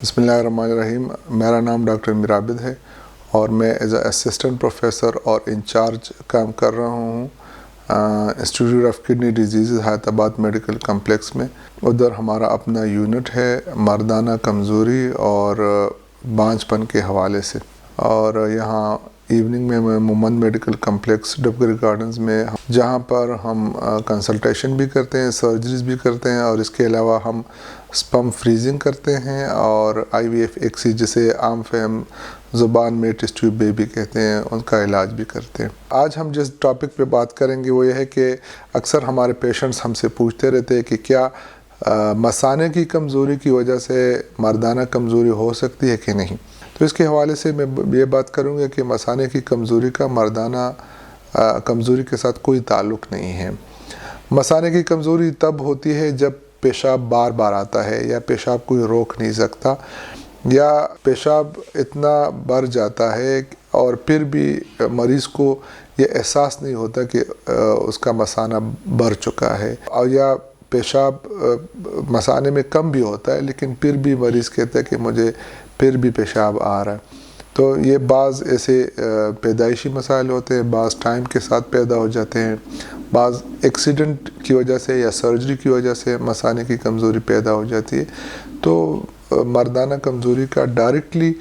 बिस्मिल्लाहिर्रहमानिर्रहीम। मेरा नाम डॉक्टर मिराबिद है और मैं एज असिस्टेंट प्रोफेसर और इंचार्ज काम कर रहा हूँ institute of kidney disease Hyderabad medical complex में। उधर हमारा अपना यूनिट है मर्दाना कमज़ोरी और बांझपन के हवाले से। और यहाँ इवनिंग में मैं मोमन मेडिकल कम्प्लेक्स डबगरी गार्डन्स में, जहाँ पर हम कंसल्टेशन भी करते हैं, सर्जरीज भी करते हैं और इसके अलावा हम स्पर्म फ्रीजिंग करते हैं और IVF एक्सी जिसे आम फहम ज़ुबान में टेस्ट ट्यूब बेबी कहते हैं, उनका इलाज भी करते हैं। आज हम जिस टॉपिक पे बात करेंगे वो ये है कि अक्सर हमारे पेशेंट्स हमसे पूछते रहते हैं कि क्या मसाने की कमज़ोरी की वजह से मर्दाना कमज़ोरी हो सकती है कि नहीं। तो इसके हवाले से मैं ये बात करूँगा कि मसाने की कमज़ोरी का मर्दाना कमज़ोरी के साथ कोई ताल्लुक़ नहीं है। मसाने की कमज़ोरी तब होती है जब पेशाब बार बार आता है या पेशाब कोई रोक नहीं सकता या पेशाब इतना बढ़ जाता है और फिर भी मरीज़ को ये एहसास नहीं होता कि उसका मसाना बढ़ चुका है, और या पेशाब मसाने में कम भी होता है लेकिन फिर भी मरीज़ कहता है कि मुझे फिर भी पेशाब आ रहा है। तो ये बाज़ ऐसे पैदाइशी मसाइल होते हैं, बाज़ टाइम के साथ पैदा हो जाते हैं, बाज़ एक्सीडेंट की वजह से या सर्जरी की वजह से मसाने की कमज़ोरी पैदा हो जाती है। तो मर्दाना कमज़ोरी का डायरेक्टली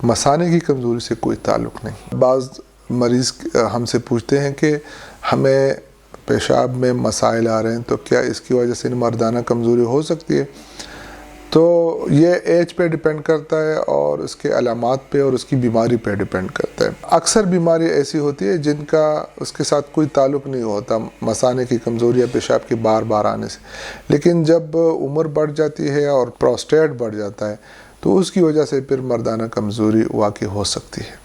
मसाने की कमज़ोरी से कोई ताल्लुक़ नहीं। बाज़ मरीज़ हमसे पूछते हैं कि हमें पेशाब में मसाइल आ रहे हैं, तो क्या इसकी वजह से मर्दाना कमज़ोरी हो सकती है। तो ये एज पे डिपेंड करता है और उसके अलामात पे और उसकी बीमारी पे डिपेंड करता है। अक्सर बीमारी ऐसी होती है जिनका उसके साथ कोई ताल्लुक़ नहीं होता मसाने की कमज़ोरी या पेशाब के बार बार आने से, लेकिन जब उम्र बढ़ जाती है और प्रोस्टेट बढ़ जाता है तो उसकी वजह से फिर मर्दाना कमज़ोरी वाक़ई हो सकती है।